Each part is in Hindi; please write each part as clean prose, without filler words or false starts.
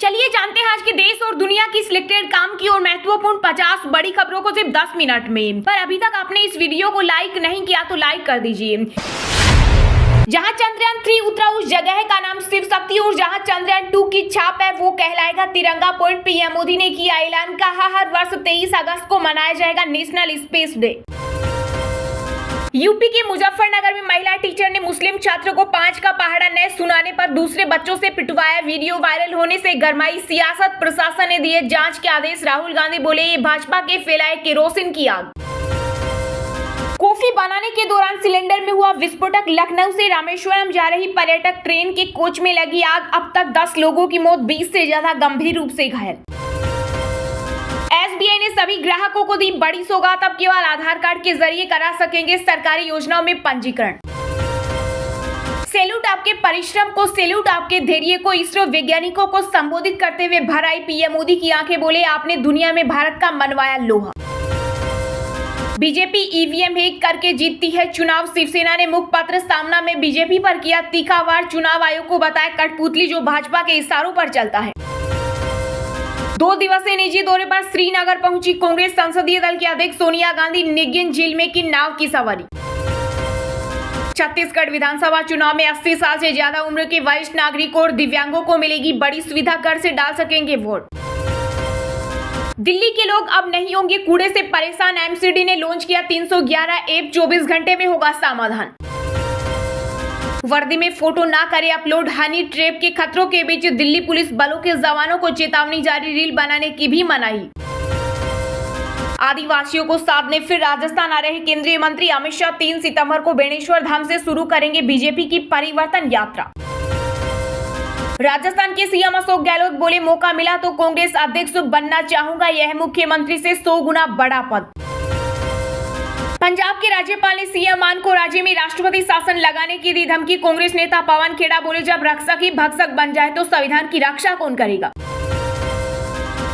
चलिए जानते हैं आज के देश और दुनिया की सिलेक्टेड काम की और महत्वपूर्ण 50 बड़ी खबरों को सिर्फ 10 मिनट में। पर अभी तक आपने इस वीडियो को लाइक नहीं किया तो लाइक कर दीजिए। जहां चंद्रयान 3 उतरा उस जगह का नाम शिव शक्ति और जहां चंद्रयान 2 की छाप है वो कहलाएगा तिरंगा पॉइंट। पीएम मोदी ने किया ऐलान, कहा हर वर्ष 23 अगस्त को मनाया जाएगा नेशनल स्पेस डे। यूपी के मुजफ्फरनगर में महिला टीचर ने मुस्लिम छात्र को 5 का पहाड़ा न सुनाने पर दूसरे बच्चों से पिटवाया। वीडियो वायरल होने से गरमाई सियासत, प्रशासन ने दिए जांच के आदेश। राहुल गांधी बोले ये भाजपा के फैलाए केरोसिन की आग। कॉफी बनाने के दौरान सिलेंडर में हुआ विस्फोटक। लखनऊ से रामेश्वरम जा रही पर्यटक ट्रेन के कोच में लगी आग। अब तक 10 लोगों की मौत, 20 से ज्यादा गंभीर रूप से घायल। एसबीआई ने सभी ग्राहकों को दी बड़ी सौगात। अब केवल आधार कार्ड के जरिए करा सकेंगे सरकारी योजनाओं में पंजीकरण। सैल्यूट आपके परिश्रम को, सैल्यूट आपके धैर्य को। इसरो वैज्ञानिकों को संबोधित करते हुए भर आई पीएम मोदी की आंखें, बोले आपने दुनिया में भारत का मनवाया लोहा। बीजेपी ईवीएम हैक करके जीतती है चुनाव। शिवसेना ने मुखपत्र सामना में बीजेपी पर किया तीखा वार। चुनाव आयोग को बताया कठपुतली जो भाजपा के इशारों पर चलता है। 2 दिवसीय निजी दौरे पर श्रीनगर पहुंची कांग्रेस संसदीय दल की अध्यक्ष सोनिया गांधी। निगिन झील में की नाव की सवारी। छत्तीसगढ़ विधानसभा चुनाव में 80 साल से ज्यादा उम्र के वरिष्ठ नागरिकों और दिव्यांगों को मिलेगी बड़ी सुविधा, घर से डाल सकेंगे वोट। दिल्ली के लोग अब नहीं होंगे कूड़े से परेशान। एमसीडी ने लॉन्च किया 311 ऐप, 24 घंटे में होगा समाधान। वर्दी में फोटो ना करे अपलोड। हनी ट्रैप के खतरों के बीच दिल्ली पुलिस बलों के जवानों को चेतावनी जारी। रील बनाने की भी मनाही। आदिवासियों को साधने फिर राजस्थान आ रहे केंद्रीय मंत्री अमित शाह। 3 सितंबर को बेणेश्वर धाम से शुरू करेंगे बीजेपी की परिवर्तन यात्रा। राजस्थान के सीएम अशोक गहलोत बोले मौका मिला तो कांग्रेस अध्यक्ष बनना चाहूंगा, यह मुख्यमंत्री से 100 गुना बड़ा पद। पंजाब के राज्यपाल ने सीएम मान को राज्य में राष्ट्रपति शासन लगाने की दी धमकी। कांग्रेस नेता पवन खेड़ा बोले जब रक्षक ही भक्षक बन जाए तो संविधान की रक्षा कौन करेगा।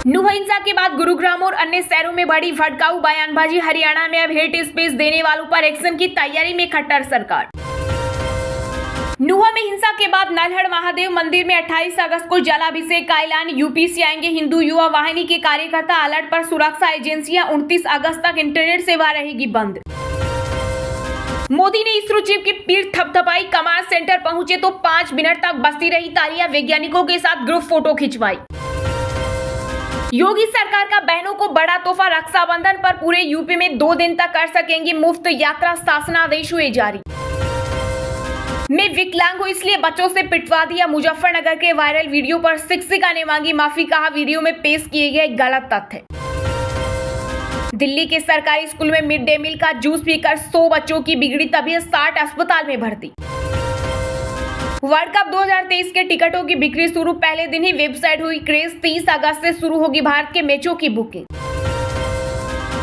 नूह हिंसा के बाद गुरुग्राम और अन्य शहरों में बड़ी भड़काऊ बयानबाजी। हरियाणा में अब हेट स्पीच देने वालों पर एक्शन की तैयारी में खट्टर सरकार। नूह में हिंसा के बाद नल्हड़ महादेव मंदिर में 28 अगस्त को जलाभिषेक का ऐलान। यूपी से आएंगे हिंदू युवा वाहिनी के कार्यकर्ता। अलर्ट पर सुरक्षा एजेंसियां। 29 अगस्त तक इंटरनेट सेवा रहेगी बंद। मोदी ने इसरो चीफ की पीठ थपथपाई। कमांड सेंटर पहुंचे तो 5 मिनट तक बजती रही तालियां। वैज्ञानिकों के साथ ग्रुप फोटो खिंचवाई। योगी सरकार का बहनों को बड़ा तोहफा। रक्षाबंधन पर पूरे यूपी में 2 दिन तक कर सकेंगी मुफ्त यात्रा। शासनादेश हुए जारी। मैं विकलांग हूं इसलिए बच्चों से पिटवा दिया। मुजफ्फरनगर के वायरल वीडियो पर शिक्षिका ने मांगी माफी, कहा वीडियो में पेश किए गए गलत तथ्य। दिल्ली के सरकारी स्कूल में मिड डे मील का जूस पीकर 100 बच्चों की बिगड़ी तबीयत, 60 अस्पताल में भर्ती। वर्ल्ड कप 2023 के टिकटों की बिक्री शुरू, पहले दिन ही वेबसाइट हुई क्रेज। 30 अगस्त से शुरू होगी भारत के मैचों की बुकिंग।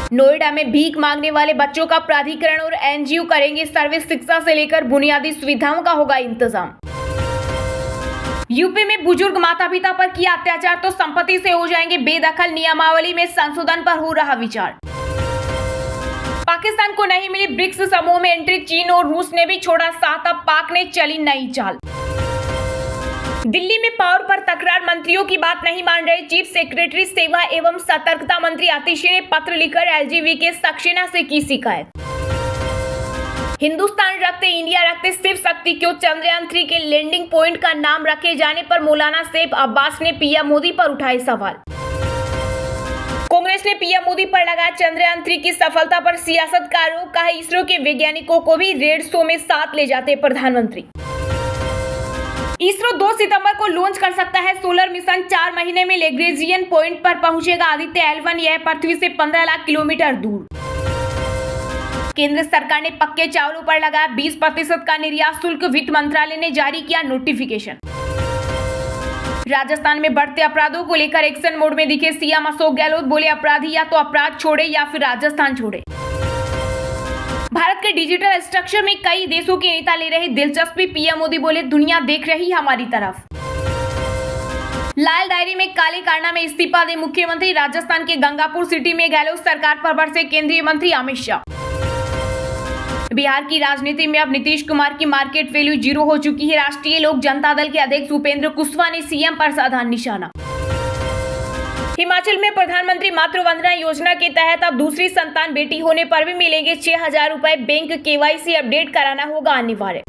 नोएडा में भीख मांगने वाले बच्चों का प्राधिकरण और एनजीओ करेंगे सर्वे। शिक्षा से लेकर बुनियादी सुविधाओं का होगा इंतजाम। यूपी में बुजुर्ग माता पिता पर किया अत्याचार तो संपत्ति से हो जाएंगे बेदखल। नियमावली में संशोधन पर हो रहा विचार। पाकिस्तान को नहीं मिली ब्रिक्स समूह में एंट्री। चीन और रूस ने भी छोड़ा साथ। अब पाक ने चली नई चाल। दिल्ली में पावर पर तकरार, मंत्रियों की बात नहीं मान रहे चीफ सेक्रेटरी। सेवा एवं सतर्कता मंत्री आतिशी ने पत्र लिखकर एलजीवी के सक्सेना से की शिकायत। हिंदुस्तान रखते इंडिया रखते शिव शक्ति क्यों। चंद्रयान 3 के लैंडिंग पॉइंट का नाम रखे जाने पर मौलाना सैफ अब्बास ने पीएम मोदी पर उठाए सवाल। कांग्रेस ने पीएम मोदी पर लगाया चंद्रयान 3 की सफलता पर सियासत का आरोप, कहा इसरो के वैज्ञानिकों को भी रेड शो में साथ ले जाते प्रधानमंत्री। इसरो 2 सितंबर को लॉन्च कर सकता है सोलर मिशन। 4 महीने में लैग्रेंजियन पॉइंट पर पहुंचेगा आदित्य L1। यह पृथ्वी से 15 लाख किलोमीटर दूर। केंद्र सरकार ने पक्के चावलों पर लगाया 20% का निर्यात शुल्क। वित्त मंत्रालय ने जारी किया नोटिफिकेशन। राजस्थान में बढ़ते अपराधों को लेकर एक्शन मोड में दिखे सीएम अशोक गहलोत। बोले अपराधी या तो अपराध छोड़े या फिर राजस्थान छोड़े। भारत के डिजिटल स्ट्रक्चर में कई देशों के नेता ले रहे दिलचस्पी। पीएम मोदी बोले दुनिया देख रही हमारी तरफ। लाल डायरी में काले कारनामे में इस्तीफा दे मुख्यमंत्री। राजस्थान के गंगापुर सिटी में गहलोत सरकार पर बरसे केंद्रीय मंत्री अमित शाह। बिहार की राजनीति में अब नीतीश कुमार की मार्केट वैल्यू 0 हो चुकी है। राष्ट्रीय लोक जनता दल के अध्यक्ष उपेंद्र कुशवाहा ने सीएम पर साधा निशाना। हिमाचल में प्रधानमंत्री मातृ वंदना योजना के तहत अब दूसरी संतान बेटी होने पर भी मिलेंगे 6,000 रुपए। बैंक KYC अपडेट कराना होगा अनिवार्य।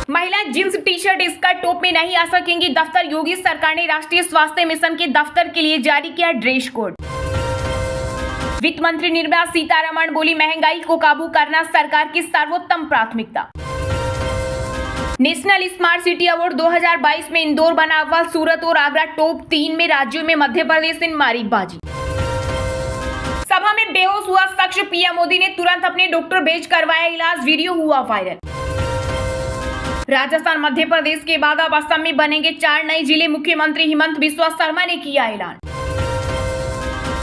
महिलाएं jeans T shirt skirt top में नहीं आ सकेंगी दफ्तर। योगी सरकार ने राष्ट्रीय स्वास्थ्य मिशन के दफ्तर के लिए जारी किया ड्रेस कोड। वित्त मंत्री निर्मला सीतारमण बोली, महंगाई को काबू करना सरकार की सर्वोत्तम प्राथमिकता। नेशनल स्मार्ट सिटी अवार्ड 2022 में इंदौर बना अव्वल, सूरत और आगरा टॉप 3 में, राज्यों में मध्य प्रदेश ने मारी बाजी। सभा में बेहोश हुआ शख्स, पीएम मोदी ने तुरंत अपने डॉक्टर भेज करवाया इलाज, वीडियो हुआ वायरल। राजस्थान मध्य प्रदेश के बाद अब असम में बनेंगे 4 नए जिले, मुख्यमंत्री हिमंत बिस्वा शर्मा ने किया ऐलान।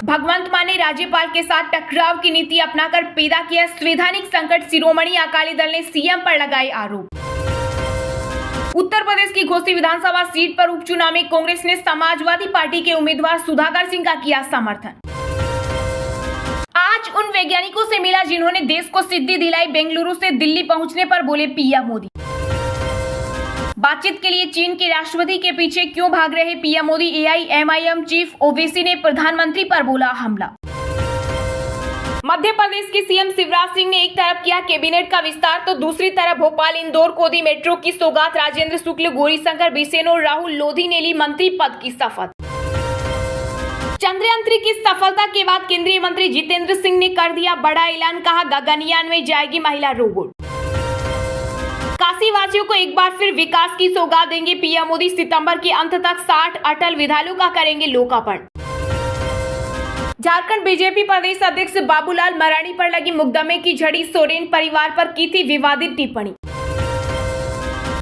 भगवंत मान ने राज्यपाल के साथ टकराव की नीति अपनाकर पैदा किया संवैधानिक संकट, शिरोमणि अकाली दल ने सीएम पर लगाए आरोप। उत्तर प्रदेश की घोसी विधानसभा सीट पर उपचुनाव में कांग्रेस ने समाजवादी पार्टी के उम्मीदवार सुधाकर सिंह का किया समर्थन। आज उन वैज्ञानिकों से मिला जिन्होंने देश को सिद्धि दिलाई, बेंगलुरु से दिल्ली पहुंचने पर बोले पीएम मोदी। बातचीत के लिए चीन के राष्ट्रपति के पीछे क्यों भाग रहे PM Modi, AIMIM chief Owaisi ने प्रधानमंत्री पर बोला हमला। मध्य प्रदेश के सीएम शिवराज सिंह ने एक तरफ किया कैबिनेट का विस्तार तो दूसरी तरफ भोपाल इंदौर कोदी मेट्रो की सौगात, राजेंद्र शुक्ल, गौरीशंकर बिसेन और राहुल लोधी ने ली मंत्री पद की शपथ। चंद्रयान 3 की सफलता के बाद केंद्रीय मंत्री जितेंद्र सिंह ने कर दिया बड़ा ऐलान, कहा गगनयान में जाएगी महिला रोबोट। काशी वासियों को एक बार फिर विकास की सौगात देंगे पीएम मोदी, सितंबर के अंत तक 60 अटल विद्यालयों का करेंगे लोकार्पण। झारखंड बीजेपी प्रदेश अध्यक्ष बाबूलाल मरांडी पर लगी मुकदमे की झड़ी, सोरेन परिवार पर की थी विवादित टिप्पणी।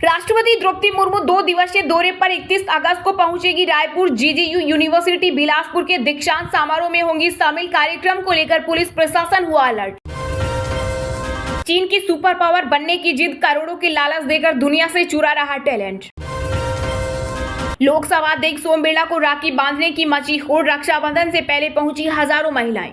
राष्ट्रपति द्रौपदी मुर्मू 2 दिवसीय दौरे पर 31 अगस्त को पहुंचेगी रायपुर। GGU यूनिवर्सिटी बिलासपुर के दीक्षांत समारोह में होंगी शामिल, कार्यक्रम को लेकर पुलिस प्रशासन हुआ अलर्ट। चीन की सुपर पावर बनने की जिद, करोड़ों की लालच देकर दुनिया से चुरा रहा टैलेंट। लोकसभा अध्यक्ष ओम बिरला को राखी बांधने की मची होड़, रक्षाबंधन से पहले पहुंची हजारों महिलाएं।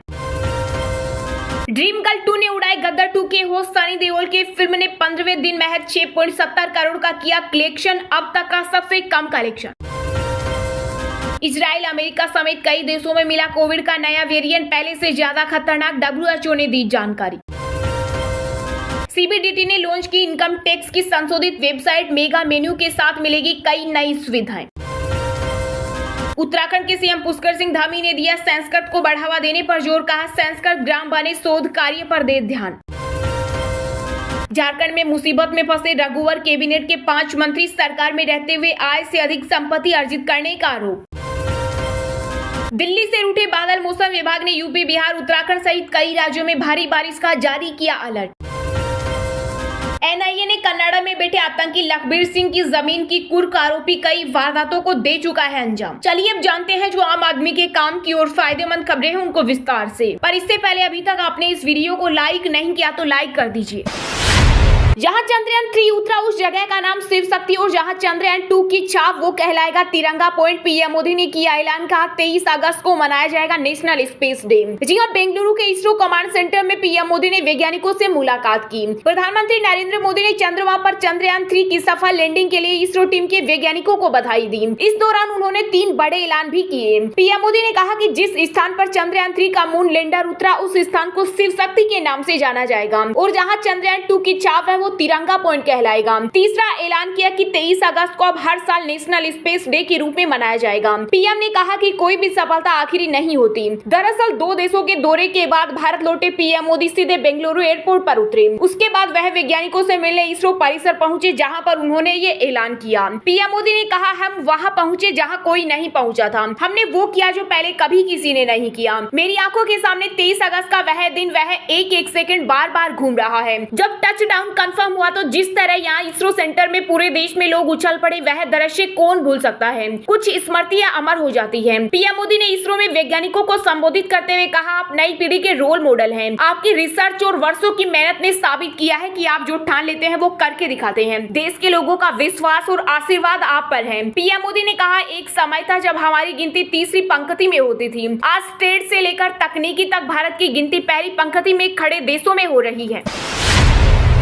ड्रीम गर्ल 2 ने उड़ाए गदर 2 के होस्ट सनी देओल के फिल्म ने 15वें दिन महज 6.70 करोड़ का किया कलेक्शन, अब तक का सबसे कम कलेक्शन। इजराइल, अमेरिका समेत कई देशों में मिला कोविड का नया वेरिएंट, पहले से ज्यादा खतरनाक, WHO ने दी जानकारी। CBDT ने लॉन्च की इनकम टैक्स की संशोधित वेबसाइट, मेगा मेन्यू के साथ मिलेगी कई नई सुविधाएं। उत्तराखंड के सीएम पुष्कर सिंह धामी ने दिया संस्कृत को बढ़ावा देने पर जोर, कहा संस्कृत ग्राम बने, शोध कार्य पर दे ध्यान। झारखंड में मुसीबत में फंसे रघुवर, कैबिनेट के 5 मंत्री, सरकार में रहते हुए आय से अधिक संपत्ति अर्जित करने का आरोप। दिल्ली से रूठे बादल, मौसम विभाग ने यूपी, बिहार, उत्तराखंड सहित कई राज्यों में भारी बारिश का जारी किया अलर्ट। NIA ने कनाडा में बैठे आतंकी लखबीर सिंह की जमीन की कुर्क, आरोपी कई वारदातों को दे चुका है अंजाम। चलिए अब जानते हैं जो आम आदमी के काम की और फायदेमंद खबरें हैं उनको विस्तार से। पर इससे पहले अभी तक आपने इस वीडियो को लाइक नहीं किया तो लाइक कर दीजिए। जहां चंद्रयान 3 उतरा उस जगह का नाम शिव शक्ति और जहां चंद्रयान 2 की छाप वो कहलाएगा तिरंगा पॉइंट। पीएम मोदी ने किया ऐलान, कहा 23 अगस्त को मनाया जाएगा नेशनल स्पेस डे। जी हां, बेंगलुरु के इसरो कमांड सेंटर में पीएम मोदी ने वैज्ञानिकों से मुलाकात की। प्रधानमंत्री नरेंद्र मोदी ने चंद्रमा पर चंद्रयान 3 की सफल लैंडिंग के लिए इसरो टीम के वैज्ञानिकों को बधाई दी। इस दौरान उन्होंने 3 बड़े ऐलान भी किए। पीएम मोदी ने कहा कि जिस स्थान पर चंद्रयान 3 का मून लैंडर उतरा उस स्थान को शिव शक्ति के नाम से जाना जाएगा और जहाँ चंद्रयान 2 की छाप है वो तिरंगा पॉइंट कहलाएगा। तीसरा ऐलान किया कि 23 अगस्त को अब हर साल नेशनल स्पेस डे के रूप में मनाया जाएगा। पीएम ने कहा कि कोई भी सफलता आखिरी नहीं होती। दरअसल 2 देशों के दौरे के बाद भारत लौटे पीएम मोदी सीधे बेंगलुरु एयरपोर्ट पर उतरे। उसके बाद वह वैज्ञानिकों से मिलने इसरो परिसर पहुंचे जहां पर उन्होंने ये ऐलान किया। पीएम मोदी ने कहा, हम वहां पहुंचे जहां कोई नहीं पहुंचा था। हमने वो किया जो पहले कभी किसी ने नहीं किया। मेरी आंखों के सामने 23 अगस्त का वह दिन, वह एक सेकंड बार बार घूम रहा है। जब टच डाउन कंफर्म हुआ तो जिस तरह यहाँ इसरो सेंटर में पूरे देश में लोग उछल पड़े, वह दृश्य कौन भूल सकता है। कुछ स्मृतियां अमर हो जाती हैं। पीएम मोदी ने इसरो में वैज्ञानिकों को संबोधित करते हुए कहा, आप नई पीढ़ी के रोल मॉडल हैं। आपकी रिसर्च और वर्षों की मेहनत ने साबित किया है कि आप जो ठान लेते हैं वो करके दिखाते हैं। देश के लोगों का विश्वास और आशीर्वाद आप पर है। पीएम मोदी ने कहा, एक समय था जब हमारी गिनती तीसरी पंक्ति में होती थी। आज स्टेट से लेकर तकनीकी तक भारत की गिनती पहली पंक्ति में खड़े देशों में हो रही है।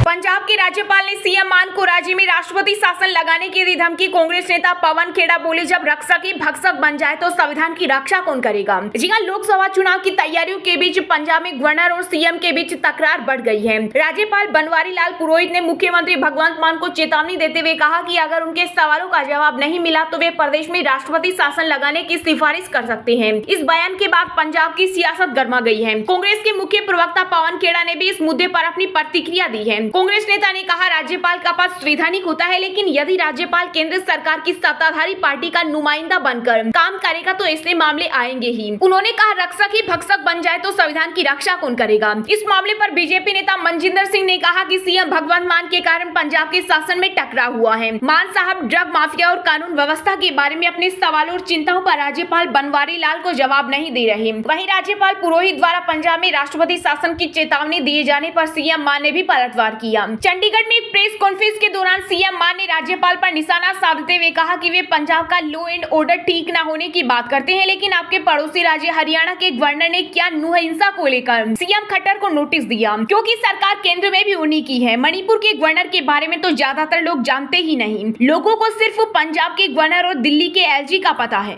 पंजाब के राज्यपाल ने सीएम मान को राज्य में राष्ट्रपति शासन लगाने की दी धमकी। कांग्रेस नेता पवन खेड़ा बोले, जब रक्षक ही भक्षक बन जाए तो संविधान की रक्षा कौन करेगा। जी हां, लोकसभा चुनाव की तैयारियों के बीच पंजाब में गवर्नर और सीएम के बीच तकरार बढ़ गई है। राज्यपाल बनवारी लाल पुरोहित ने मुख्यमंत्री भगवंत मान को चेतावनी देते हुए कहा कि अगर उनके सवालों का जवाब नहीं मिला तो वे प्रदेश में राष्ट्रपति शासन लगाने की सिफारिश कर सकते हैं। इस बयान के बाद पंजाब की सियासत गर्मा गई है। कांग्रेस के मुख्य प्रवक्ता पवन खेड़ा ने भी इस मुद्दे पर अपनी प्रतिक्रिया दी है। कांग्रेस नेता ने कहा, राज्यपाल का पद संवैधानिक होता है, लेकिन यदि राज्यपाल केंद्र सरकार की सत्ताधारी पार्टी का नुमाइंदा बनकर काम करेगा तो ऐसे मामले आएंगे ही। उन्होंने कहा, रक्षक ही भक्षक बन जाए तो संविधान की रक्षा कौन करेगा। इस मामले पर बीजेपी नेता मनजिंदर सिंह ने कहा कि सीएम भगवंत मान के कारण पंजाब के शासन में टकराव हुआ है। मान साहब ड्रग माफिया और कानून व्यवस्था के बारे में अपने सवालों और चिंताओं पर राज्यपाल बनवारी लाल को जवाब नहीं दे रहे। वहीं राज्यपाल पुरोहित द्वारा पंजाब में राष्ट्रपति शासन की चेतावनी दिए जाने पर सीएम मान ने भी पलटवार किया। चंडीगढ़ में एक प्रेस कॉन्फ्रेंस के दौरान सीएम मान ने राज्यपाल पर निशाना साधते हुए कहा कि वे पंजाब का लॉ एंड ऑर्डर ठीक न होने की बात करते हैं, लेकिन आपके पड़ोसी राज्य हरियाणा के गवर्नर ने क्या हिंसा को लेकर सीएम खट्टर को नोटिस दिया, क्योंकि सरकार केंद्र में भी उन्हीं की है। मणिपुर के गवर्नर के बारे में तो ज्यादातर लोग जानते ही नहीं। लोगों को सिर्फ पंजाब के गवर्नर और दिल्ली के एलजी का पता है।